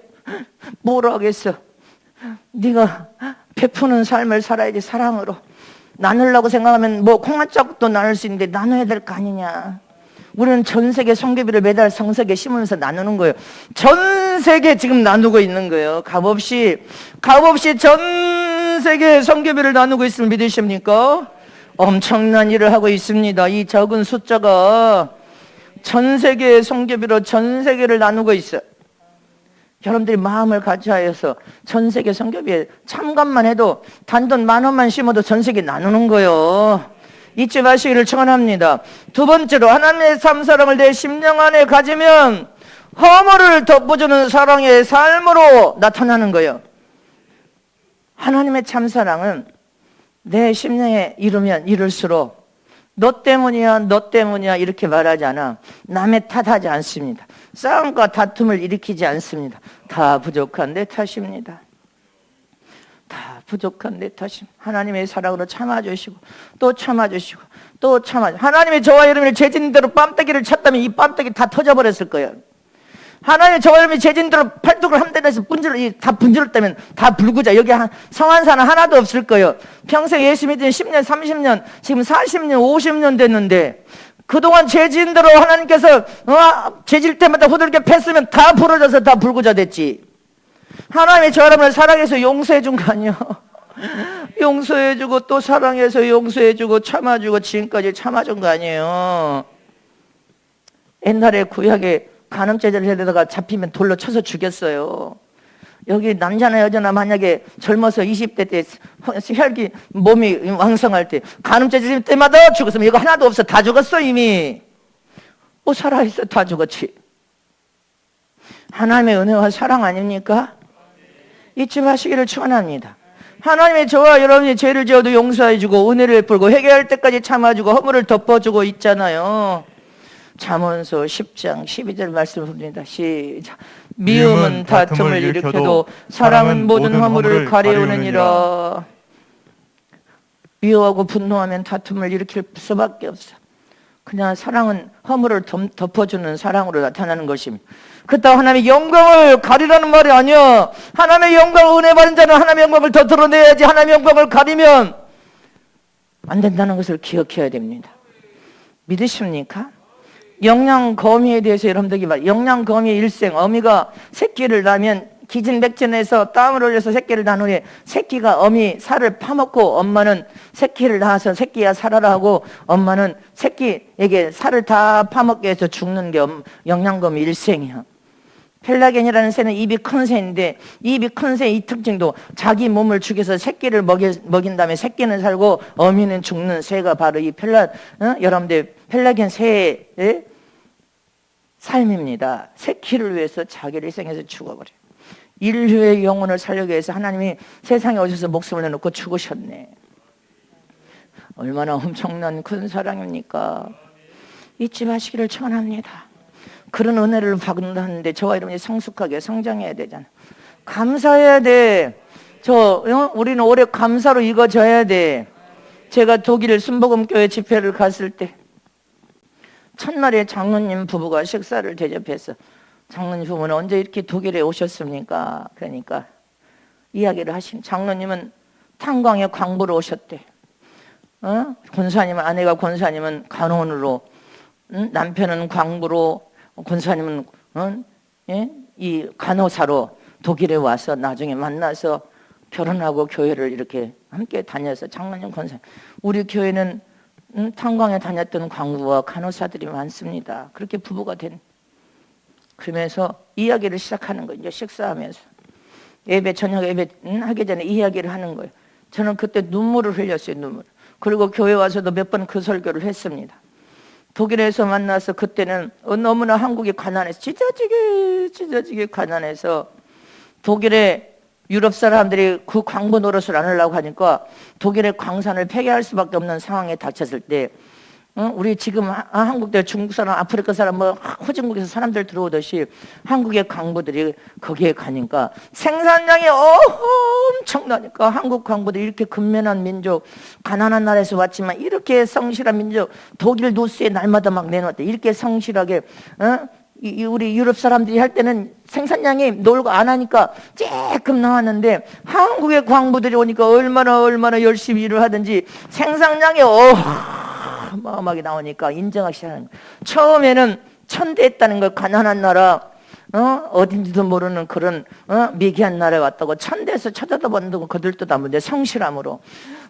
뭐라 하겠어. 네가 베푸는 삶을 살아야지. 사랑으로 나누려고 생각하면 뭐 콩 한 짝도 나눌 수 있는데 나눠야 될 거 아니냐. 우리는 전 세계 성교비를 매달 성석에 심으면서 나누는 거예요. 전 세계 지금 나누고 있는 거예요. 값없이 전 세계 성교비를 나누고 있음을 믿으십니까? 엄청난 일을 하고 있습니다. 이 적은 숫자가 전 세계의 성교비로 전 세계를 나누고 있어요. 여러분들이 마음을 같이 하여서 전 세계 성교비에 참관만 해도 단돈 10,000원만 심어도 전 세계 나누는 거예요. 잊지 마시기를 축원합니다. 두 번째로, 하나님의 참사랑을 내 심령 안에 가지면 허물을 덮어주는 사랑의 삶으로 나타나는 거예요. 하나님의 참사랑은 내 심령에 이르면 이룰수록 너 때문이야 이렇게 말하지 않아. 남의 탓하지 않습니다. 싸움과 다툼을 일으키지 않습니다. 다 부족한 내 탓입니다. 다 부족한 내 탓입니다. 하나님의 사랑으로 참아주시고 또 참아주시고 또 참아주시고. 하나님이 저와 여러분이 죄진대로 뺨때기를 쳤다면 이 뺨때기 다 터져버렸을 거예요. 하나님이 저와 여러분이 죄진대로 팔뚝을 한 대에서 다 분질렀다면 다 불구자. 여기 성한 사람 하나도 없을 거예요. 평생 예수 믿은 10년 30년 지금 40년 50년 됐는데 그동안 죄진대로 하나님께서 죄질 때마다 후들겨 팼으면 다 부러져서 다 불구자 됐지. 하나님이 저 여러분을 사랑해서 용서해 준 거 아니에요. 용서해주고 또 사랑해서 용서해주고 참아주고 지금까지 참아준 거 아니에요. 옛날에 구약에 간음죄를 해대다가 잡히면 돌로 쳐서 죽였어요. 여기 남자나 여자나 만약에 젊어서 20대 때 혈기 몸이 왕성할 때 간음죄 질 때마다 죽었으면 이거 하나도 없어. 다 죽었어 이미. 살아있어. 다 죽었지. 하나님의 은혜와 사랑 아닙니까? 잊지 마시기를 축원합니다. 하나님이 저와 여러분이 죄를 지어도 용서해주고 은혜를 베풀고 회개할 때까지 참아주고 허물을 덮어주고 있잖아요. 잠언서 10장 12절 말씀을 봅니다. 시작. 미움은 다툼을 일으켜도 사랑은 모든 허물을 가리우느니라. 미워하고 분노하면 다툼을 일으킬 수밖에 없어. 그냥 사랑은 허물을 덮어주는 사랑으로 나타나는 것입니다. 그렇다고 하나님의 영광을 가리라는 말이 아니야. 하나님의 영광을 은혜 받은 자는 하나님의 영광을 더 드러내야지. 하나님의 영광을 가리면 안 된다는 것을 기억해야 됩니다. 믿으십니까? 영양거미에 대해서 여러분들이 영양거미의 일생, 어미가 새끼를 낳으면 기진맥진해서 땀을 흘려서 새끼를 낳은 후에 새끼가 어미 살을 파먹고 엄마는 새끼를 낳아서 새끼야 살아라 하고 엄마는 새끼에게 살을 다 파먹게 해서 죽는 게 영양거미 일생이야. 펠라겐이라는 새는 입이 큰 새인데 입이 큰 새의 이 특징도 자기 몸을 죽여서 새끼를 먹인 다음에 새끼는 살고 어미는 죽는 새가 바로 이 여러분들 펠라겐 새의 삶입니다. 새끼를 위해서 자기를 희생해서 죽어버려요. 인류의 영혼을 살려기 위해서 하나님이 세상에 오셔서 목숨을 내놓고 죽으셨네. 얼마나 엄청난 큰 사랑입니까? 잊지 마시기를 축원합니다. 그런 은혜를 받는다는데 저와 여러분이 성숙하게 성장해야 되잖아. 감사해야 돼. 우리는 올해 감사로 익어져야 돼. 제가 독일 순복음교회 집회를 갔을 때 첫날에 장로님 부부가 식사를 대접해서 장로님 부부는 언제 이렇게 독일에 오셨습니까? 그러니까 이야기를 하신 장로님은 탄광에 광부로 오셨대. 권사님은 아내가 권사님은 간호원으로 남편은 광부로 권사님은 이 간호사로 독일에 와서 나중에 만나서 결혼하고 교회를 이렇게 함께 다녀서 장로님 권사님 우리 교회는 탄광에 다녔던 광부와 간호사들이 많습니다. 그렇게 부부가 된. 그러면서 이야기를 시작하는 거예요. 이제 식사하면서 저녁 예배 하기 전에 이야기를 하는 거예요. 저는 그때 눈물을 흘렸어요. 눈물. 그리고 교회 와서도 몇 번 그 설교를 했습니다. 독일에서 만나서 그때는 너무나 한국이 가난해서 찢어지게 가난해서 독일의 유럽 사람들이 그 광부 노릇을 안 하려고 하니까 독일의 광산을 폐기할 수밖에 없는 상황에 닥쳤을 때 우리 지금 한국대 중국 사람, 아프리카 사람, 후진국에서 사람들 들어오듯이 한국의 광부들이 거기에 가니까 생산량이 엄청나니까 한국 광부들이 이렇게 근면한 민족, 가난한 나라에서 왔지만 이렇게 성실한 민족, 독일 노스에 날마다 막 내놓았대. 이렇게 성실하게 우리 유럽 사람들이 할 때는 생산량이 놀고 안 하니까 조금 나왔는데 한국의 광부들이 오니까 얼마나 열심히 일을 하든지 생산량이 어마어마하게 나오니까 인정하기 시작하는 거예요. 처음에는 천대했다는 걸 가난한 나라, 어딘지도 모르는 그런 미개한 나라에 왔다고 천대에서 찾아다 본다고 그들도 다 문제 성실함으로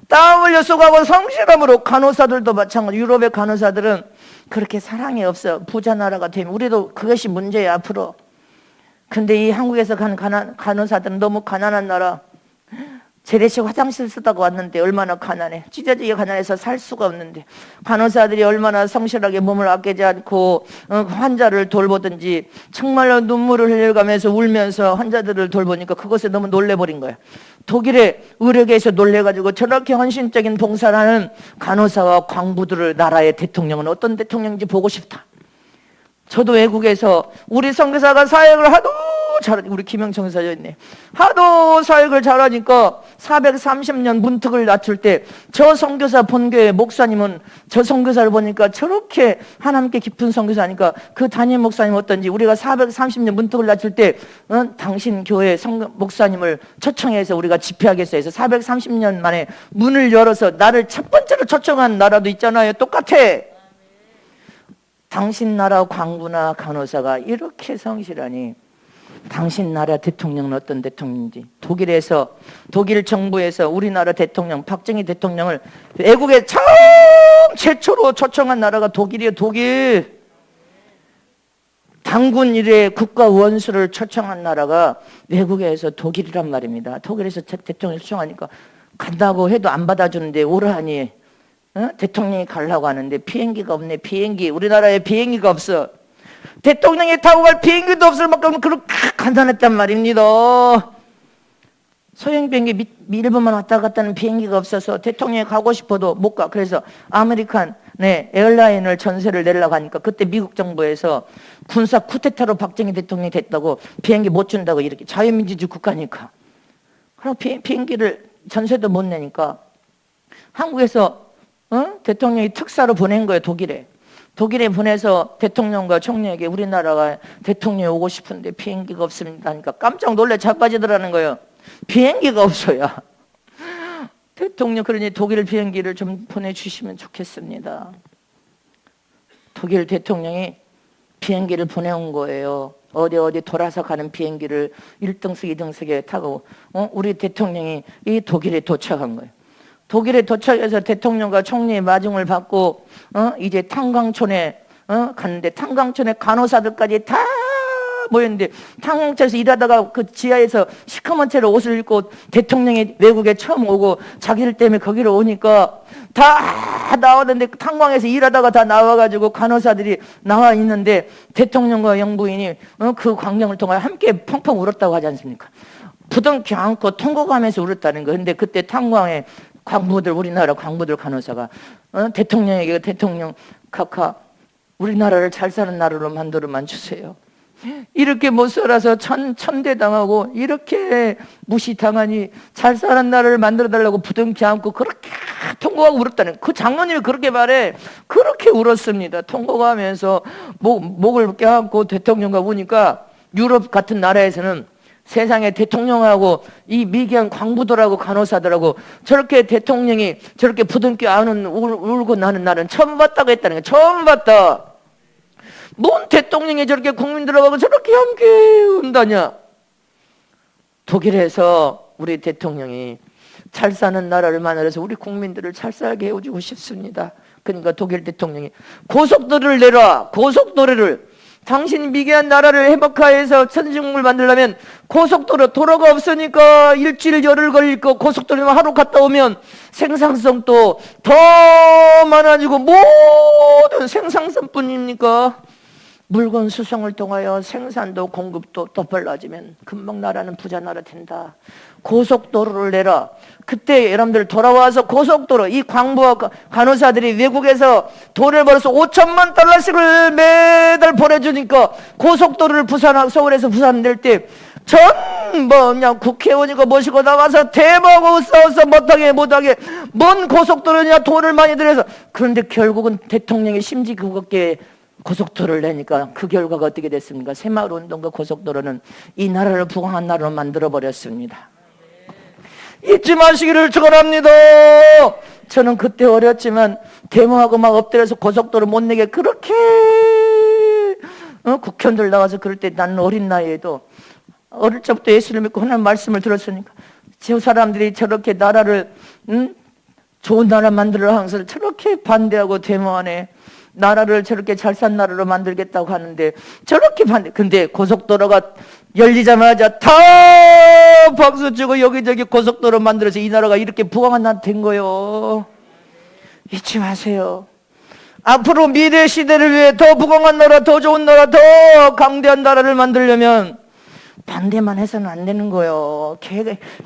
땀 흘려 쏘가고 성실함으로 간호사들도 마찬가지. 유럽의 간호사들은 그렇게 사랑이 없어. 부자 나라가 되면 우리도 그것이 문제야 앞으로. 근데 이 한국에서 간 간호사들은 너무 가난한 나라. 재래식 화장실 쓰다가 왔는데 얼마나 가난해. 찢어지게 가난해서 살 수가 없는데 간호사들이 얼마나 성실하게 몸을 아끼지 않고 환자를 돌보든지 정말로 눈물을 흘려가면서 울면서 환자들을 돌보니까 그것에 너무 놀래버린 거야. 독일의 의료계에서 놀래가지고 저렇게 헌신적인 봉사를 하는 간호사와 광부들을 나라의 대통령은 어떤 대통령인지 보고 싶다. 저도 외국에서 우리 선교사가 사역을 하도 잘하니, 우리 김영청 사였네. 하도 사역을 잘하니까 430년 문턱을 낮출 때 저 선교사 본교의 목사님은 저 선교사를 보니까 저렇게 하나님께 깊은 선교사니까 그 담임 목사님 어떤지 우리가 430년 문턱을 낮출 때 당신 교회 목사님을 초청해서 우리가 집회하겠어 해서 430년 만에 문을 열어서 나를 첫 번째로 초청한 나라도 있잖아요. 똑같아. 당신 나라 광부나 간호사가 이렇게 성실하니 당신 나라 대통령은 어떤 대통령인지. 독일 정부에서 우리나라 대통령 박정희 대통령을 외국에 처음 최초로 초청한 나라가 독일이에요. 독일. 당군 이래 국가 원수를 초청한 나라가 외국에서 독일이란 말입니다. 독일에서 대통령 초청하니까 간다고 해도 안 받아주는데 오라하니 대통령이 가려고 하는데 비행기가 없네. 비행기. 우리나라에 비행기가 없어. 대통령이 타고 갈 비행기도 없을 만큼 그렇게 간단했단 말입니다. 소형 비행기 일본만 왔다 갔다 하는 비행기가 없어서 대통령이 가고 싶어도 못 가. 그래서 아메리칸 에어라인을 전세를 내려고 하니까 그때 미국 정부에서 군사 쿠데타로 박정희 대통령이 됐다고 비행기 못 준다고 이렇게 자유민주주의 국가니까. 그럼 비행기를 전세도 못 내니까 한국에서 대통령이 특사로 보낸 거예요. 독일에 보내서 대통령과 총리에게 우리나라가 대통령이 오고 싶은데 비행기가 없습니다 하니까 깜짝 놀래 자빠지더라는 거예요. 비행기가 없어요. 대통령 그러니 독일 비행기를 좀 보내주시면 좋겠습니다. 독일 대통령이 비행기를 보내온 거예요. 어디 돌아서 가는 비행기를 1등석 2등석에 타고 우리 대통령이 이 독일에 도착한 거예요. 독일에 도착해서 대통령과 총리의 마중을 받고 이제 탄광촌에 갔는데 탄광촌에 간호사들까지 다 모였는데 탄광촌에서 일하다가 그 지하에서 시커먼 채로 옷을 입고 대통령이 외국에 처음 오고 자기들 때문에 거기로 오니까 다 나왔는데 탄광에서 일하다가 다 나와가지고 간호사들이 나와 있는데 대통령과 영부인이 그 광경을 통해 함께 펑펑 울었다고 하지 않습니까? 부둥켜 안고 통곡하면서 울었다는 거. 근데 그때 탄광에 광부들, 우리나라 광부들 간호사가 대통령에게 대통령 카카 우리나라를 잘 사는 나라로 만들어만 주세요. 이렇게 못 살아서 천대당하고 이렇게 무시당하니 잘 사는 나라를 만들어달라고 부둥켜 안고 그렇게 통곡하고 울었다는 그 장로님이 그렇게 말해. 그렇게 울었습니다. 통곡하면서 목을 껴안고 대통령과 우니까 유럽 같은 나라에서는 세상에 대통령하고 이 미개한 광부들하고 간호사들하고 저렇게 대통령이 저렇게 부둥켜 안은 울고 나는 날은 처음 봤다고 했다는 거야. 처음 봤다. 뭔 대통령이 저렇게 국민들하고 저렇게 함께 운다냐. 독일에서 우리 대통령이 잘 사는 나라를 만들어서 우리 국민들을 잘 살게 해주고 싶습니다. 그러니까 독일 대통령이 고속도로를 내라. 고속도로를. 당신 미개한 나라를 회복화해서 선진국을 만들려면 도로가 없으니까 일주일 열흘 걸릴 거 고속도로만 하루 갔다 오면 생산성도 더 많아지고 모든 생산성뿐입니까? 물건 수송을 통하여 생산도 공급도 더 빨라지면 금방 나라는 부자 나라 된다. 고속도로를 내라. 그때 여러분들 돌아와서 고속도로 이 광부와 간호사들이 외국에서 돈을 벌어서 5천만 달러씩을 매달 보내주니까 고속도로를 서울에서 부산 낼 때 그냥 국회의원이고 모시고 나가서 대보고 싸워서 못하게 뭔 고속도로냐 돈을 많이 들여서. 그런데 결국은 대통령이 심지그겁게 고속도로를 내니까 그 결과가 어떻게 됐습니까? 새마을운동과 고속도로는 이 나라를 부강한 나라로 만들어버렸습니다. 잊지 마시기를 축원합니다. 저는 그때 어렸지만 데모하고 막 엎드려서 고속도로 못 내게 그렇게 국회의원들 나와서 그럴 때 나는 어린 나이에도 어릴 적부터 예수를 믿고 하나님 말씀을 들었으니까 저 사람들이 저렇게 나라를 좋은 나라 만들어 하면서 저렇게 반대하고 데모하네. 나라를 저렇게 잘 산 나라로 만들겠다고 하는데 저렇게 반대. 근데 고속도로가 열리자마자 다 박수치고 여기저기 고속도로 만들어서 이 나라가 이렇게 부강한 나라 된 거예요. 잊지 마세요. 앞으로 미래 시대를 위해 더 부강한 나라, 더 좋은 나라, 더 강대한 나라를 만들려면 반대만 해서는 안 되는 거예요.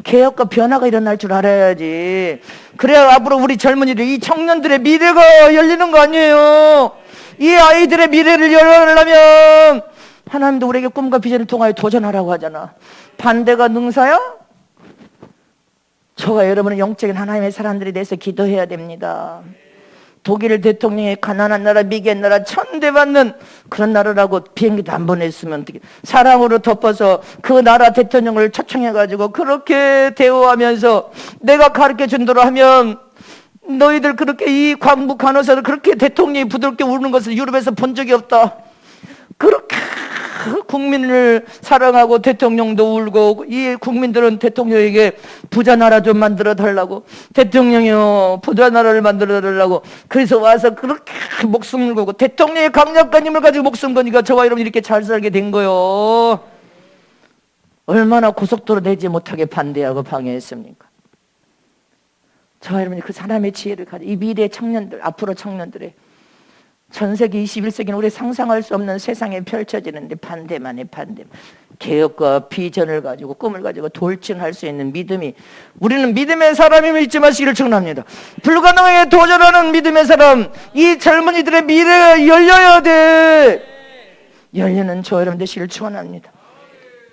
개혁과 변화가 일어날 줄 알아야지. 그래야 앞으로 우리 젊은이들, 이 청년들의 미래가 열리는 거 아니에요. 이 아이들의 미래를 열어내려면 하나님도 우리에게 꿈과 비전을 통하여 도전하라고 하잖아. 반대가 능사야? 저와 여러분은 영적인 하나님의 사람들에 대해서 기도해야 됩니다. 독일 대통령이 가난한 나라, 미개한 나라, 천대받는 그런 나라라고 비행기도 안 보냈으면 어떻게, 사랑으로 덮어서 그 나라 대통령을 초청해가지고 그렇게 대우하면서 내가 가르쳐 준대로 하면 너희들 그렇게 이 광부 간호사를 그렇게 대통령이 부드럽게 우는 것을 유럽에서 본 적이 없다. 그렇게 국민을 사랑하고 대통령도 울고 이 국민들은 대통령에게 부자 나라 좀 만들어 달라고, 대통령이요 부자 나라를 만들어 달라고 그래서 와서 그렇게 목숨을 걸고 대통령의 강력한 힘을 가지고 목숨 거니까 저와 여러분이 이렇게 잘 살게 된 거요. 얼마나 고속도로 내지 못하게 반대하고 방해했습니까? 저와 여러분이 그 사람의 지혜를 가지고 이 미래 청년들, 앞으로 청년들의 전 세기 21세기는 우리 상상할 수 없는 세상에 펼쳐지는데 반대만 해, 반대. 개혁과 비전을 가지고 꿈을 가지고 돌진할 수 있는 믿음이, 우리는 믿음의 사람임을 잊지 마시기를 축원합니다. 불가능하게 도전하는 믿음의 사람, 이 젊은이들의 미래가 열려야 돼. 열리는 저 여러분 되시기를 축원합니다.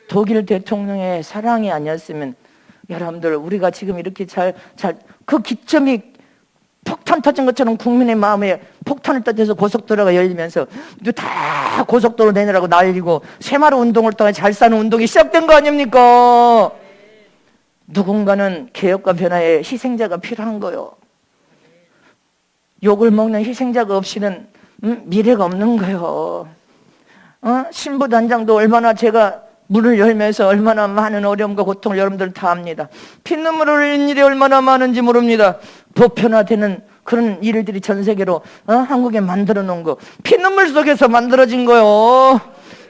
독일 대통령의 사랑이 아니었으면 여러분들 우리가 지금 이렇게 그 기점이 폭탄 터진 것처럼 국민의 마음에 폭탄을 터져서 고속도로가 열리면서 다 고속도로 내느라고 난리고 새마을 운동을 통해 잘 사는 운동이 시작된 거 아닙니까? 누군가는 개혁과 변화에 희생자가 필요한 거요. 욕을 먹는 희생자가 없이는 미래가 없는 거요. 신부단장도 얼마나 제가 문을 열면서 얼마나 많은 어려움과 고통을 여러분들 다 압니다. 피눈물을 흘린 일이 얼마나 많은지 모릅니다. 보편화되는 그런 일들이 전 세계로 한국에 만들어 놓은 거, 피눈물 속에서 만들어진 거요.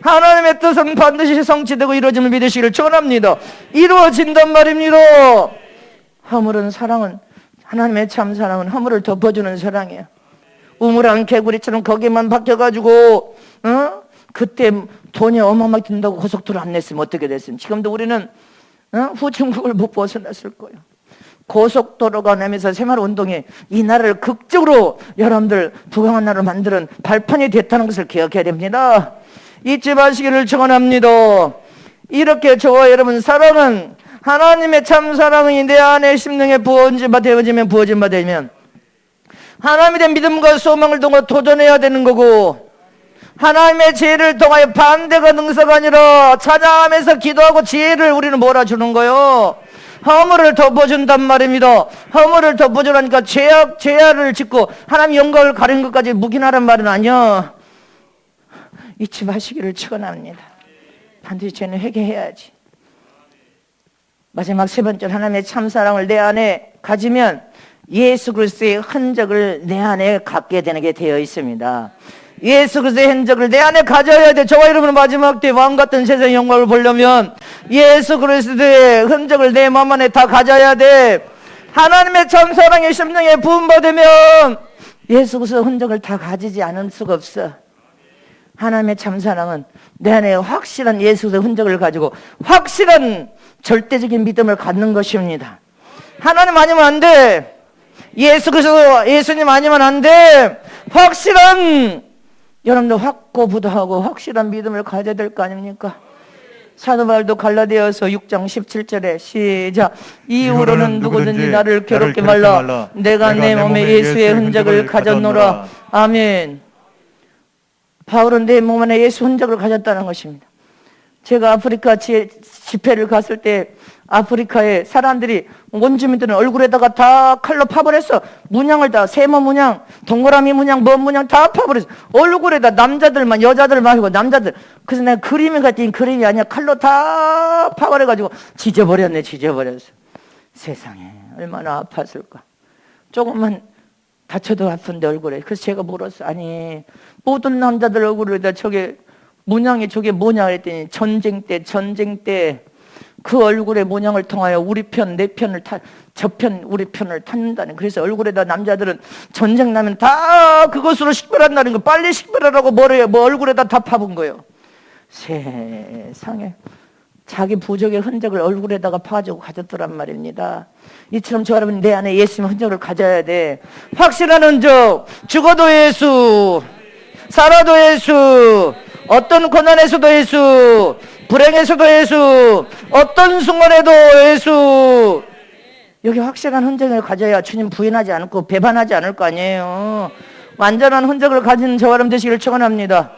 하나님의 뜻은 반드시 성취되고 이루어짐을 믿으시기를 축원합니다. 이루어진단 말입니다. 허물은 사랑은, 하나님의 참 사랑은 허물을 덮어주는 사랑이에요. 우물한 개구리처럼 거기만 박혀가지고 그때 돈이 어마어마하게 든다고 고속도로 안 냈으면 어떻게 됐으면 지금도 우리는 후진국을 못 벗어났을 거예요. 고속도로가 나면서 새마을운동이 이 나라를 극적으로 여러분들 부강한 나라를 만드는 발판이 됐다는 것을 기억해야 됩니다. 잊지 마시기를 축원합니다. 이렇게 저와 여러분 사랑은, 하나님의 참 사랑이 내 안에 심령에 부어진 바 되면 하나님에 대한 믿음과 소망을 통해 도전해야 되는 거고, 하나님의 지혜를 통하여 반대가 능사가 아니라 찬양하면서 기도하고 지혜를 우리는 몰아주는 거요. 허물을 덮어준단 말입니다. 허물을 덮어주라니까 죄악을 짓고 하나님 영광을 가리는 것까지 묵인하란 말은 아니야. 잊지 마시기를 축원합니다. 반드시 죄는 회개해야지. 마지막 세 번째, 하나님의 참사랑을 내 안에 가지면 예수 그리스도의 흔적을 내 안에 갖게 되는 게 되어 있습니다. 예수 그리스도의 흔적을 내 안에 가져야 돼. 저와 여러분은 마지막 때 왕같은 세상의 영광을 보려면 예수 그리스도의 흔적을 내 마음 안에 다 가져야 돼. 하나님의 참 사랑의 심령에 부음받으면 예수 그리스도의 흔적을 다 가지지 않을 수가 없어. 하나님의 참 사랑은 내 안에 확실한 예수 그리스도의 흔적을 가지고 확실한 절대적인 믿음을 갖는 것입니다. 하나님 아니면 안 돼. 예수 그리스도, 예수님 아니면 안 돼. 확실한, 여러분들 확고부도하고 확실한 믿음을 가져야 될 거 아닙니까? 사도 바울도 갈라디아서 6장 17절에 시작. 이후로는 누구든지 나를 괴롭게 말라. 내가 내 몸에 예수의 흔적을 가졌노라. 아멘. 바울은 내 몸 안에 예수 흔적을 가졌다는 것입니다. 제가 아프리카 집회를 갔을 때 아프리카의 사람들이 원주민들은 얼굴에다가 다 칼로 파버렸어. 문양을 다 세모 문양, 동그라미 문양, 뭔 문양 다 파버렸어. 얼굴에다 남자들만, 여자들만 하고 남자들. 그래서 내가 그림이 같은 그림이 아니야. 칼로 다 파버려가지고 지져버렸네. 지져버렸어. 세상에 얼마나 아팠을까. 조금만 다쳐도 아픈데 얼굴에. 그래서 제가 물었어. 아니 모든 남자들 얼굴에다 저게 문양이 저게 뭐냐 그랬더니 전쟁 때 그 얼굴의 문양을 통하여 우리 편, 내 편을 저편, 우리 편을 탔다는. 그래서 얼굴에다 남자들은 전쟁 나면 다 그것으로 식별한다는 거. 빨리 식별하라고 뭐 얼굴에다 다 파본 거예요. 세상에 자기 부족의 흔적을 얼굴에다가 파가지고 가졌더란 말입니다. 이처럼 저 여러분 내 안에 예수님의 흔적을 가져야 돼. 확실한 흔적. 죽어도 예수, 살아도 예수, 어떤 고난에서도 예수, 불행에서도 예수, 어떤 순간에도 예수. 여기 확실한 흔적을 가져야 주님 부인하지 않고 배반하지 않을 거 아니에요. 완전한 흔적을 가진 저와 여러분 되시기를 축원합니다.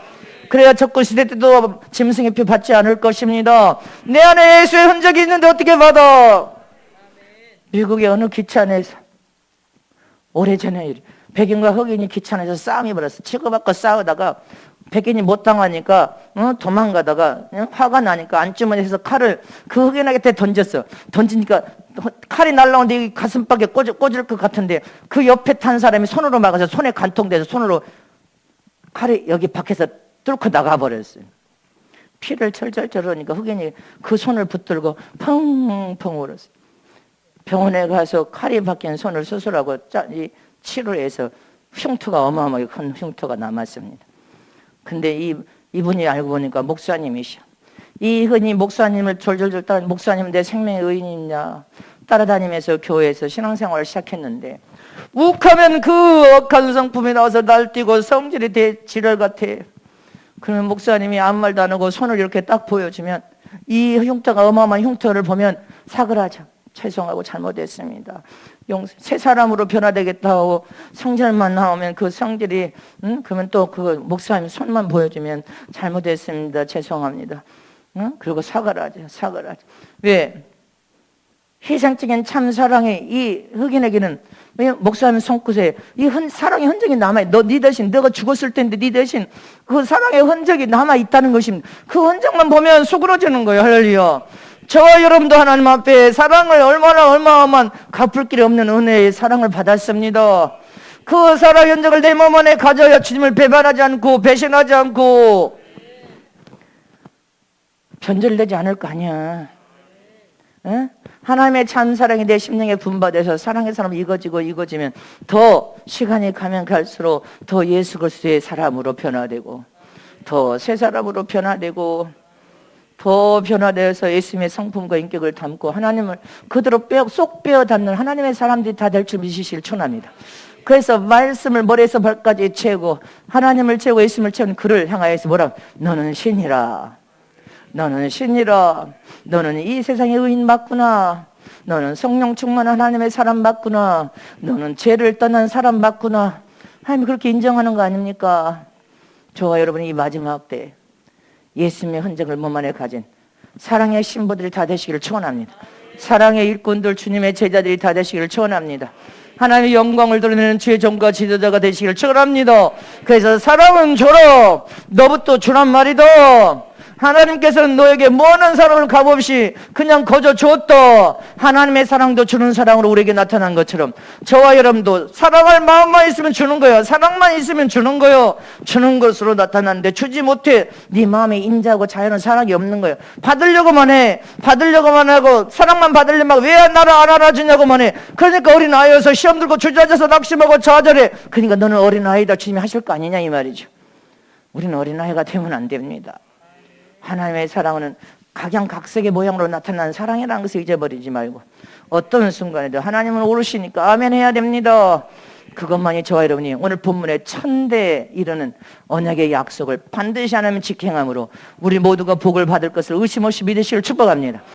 그래야 적군 시대 때도 짐승의 표 받지 않을 것입니다. 내 안에 예수의 흔적이 있는데 어떻게 받아? 미국의 어느 기차안에서 오래전에 백인과 흑인이 기차안에서 싸움이 벌었어. 치고받고 싸우다가 백인이 못 당하니까 도망가다가 화가 나니까 안주머니에서 칼을 그 흑인에게 던졌어. 던지니까 칼이 날라오는데 가슴팍에 꽂을 것 같은데 그 옆에 탄 사람이 손으로 막아서 손에 관통돼서 손으로 칼이 여기 밖에서 뚫고 나가버렸어요. 피를 철철철 흘리니까 흑인이 그 손을 붙들고 펑펑 울었어요. 병원에 가서 칼이 박힌 손을 수술하고 치료해서 흉터가 어마어마하게 큰 흉터가 남았습니다. 근데 이분이 알고 보니까 목사님이셔. 이 흔히 목사님을 졸졸졸 따라 목사님 내 생명의 의인이냐 따라다니면서 교회에서 신앙생활을 시작했는데 욱하면 그 억한 성품이 나와서 날뛰고 성질이 지랄 같아. 그러면 목사님이 아무 말도 안 하고 손을 이렇게 딱 보여주면 이 흉터가 어마어마한 흉터를 보면 사과하죠. 죄송하고 잘못했습니다. 새 사람으로 변화되겠다 하고 성질만 나오면 그 성질이 그러면 또 그 목사님 손만 보여주면 잘못했습니다. 죄송합니다. 그리고 사과를 하죠. 왜? 희생적인 참 사랑이 이 흑인에게는 왜 목사님 손끝에 이 사랑의 흔적이 남아요. 네 대신 너가 죽었을 텐데 네 대신 그 사랑의 흔적이 남아 있다는 것입니다. 그 흔적만 보면 수그러지는 거예요. 할렐루야. 저와 여러분도 하나님 앞에 사랑을 얼마만 갚을 길이 없는 은혜의 사랑을 받았습니다. 그 사랑의 흔적을 내 몸 안에 가져야 주님을 배반하지 않고 배신하지 않고 변절되지 않을 거 아니야. 에? 하나님의 참 사랑이 내 심령에 분바돼서 사랑의 사람이 익어지면 더 시간이 가면 갈수록 더 예수 그리스도의 사람으로 변화되고 더 새 사람으로 변화되고 더 변화되어서 예수님의 성품과 인격을 담고 하나님을 그대로 쏙 빼어 담는 하나님의 사람들이 다 될 줄 믿으시길 축원합니다. 그래서 말씀을 머리에서 발까지 채우고 하나님을 채우고 예수님을 채우는 그를 향하여서 뭐라? 너는 신이라. 너는 신이라. 너는 이 세상의 의인 맞구나. 너는 성령 충만한 하나님의 사람 맞구나. 너는 죄를 떠난 사람 맞구나. 하나님 그렇게 인정하는 거 아닙니까? 저와 여러분이 이 마지막 때 예수님의 흔적을 몸 안에 가진 사랑의 신부들이 다 되시기를 축원합니다. 사랑의 일꾼들 주님의 제자들이 다 되시기를 축원합니다. 하나님의 영광을 드러내는 주의 종과 지도자가 되시기를 축원합니다. 그래서 사랑은 줘라. 너부터 주란 말이다. 하나님께서는 너에게 뭐하는 사랑을 값없이 그냥 거저 줬다. 하나님의 사랑도 주는 사랑으로 우리에게 나타난 것처럼 저와 여러분도 사랑할 마음만 있으면 주는 거예요. 사랑만 있으면 주는 거예요. 주는 것으로 나타나는데 주지 못해 네 마음에 인자하고 자연은 사랑이 없는 거예요. 받으려고만 해. 받으려고만 하고 사랑만 받으려면 왜 나를 안 알아주냐고만 해. 그러니까 어린아이여서 시험 들고 주저앉아서 낙심하고 좌절해. 그러니까 너는 어린아이다 주님이 하실 거 아니냐 이 말이죠. 우리는 어린아이가 되면 안 됩니다. 하나님의 사랑은 각양각색의 모양으로 나타난 사랑이라는 것을 잊어버리지 말고 어떤 순간에도 하나님은 오르시니까 아멘 해야 됩니다. 그것만이 저와 여러분이 오늘 본문의 천대에 이르는 언약의 약속을 반드시 하나님 직행함으로 우리 모두가 복을 받을 것을 의심 없이 믿으시길 축복합니다.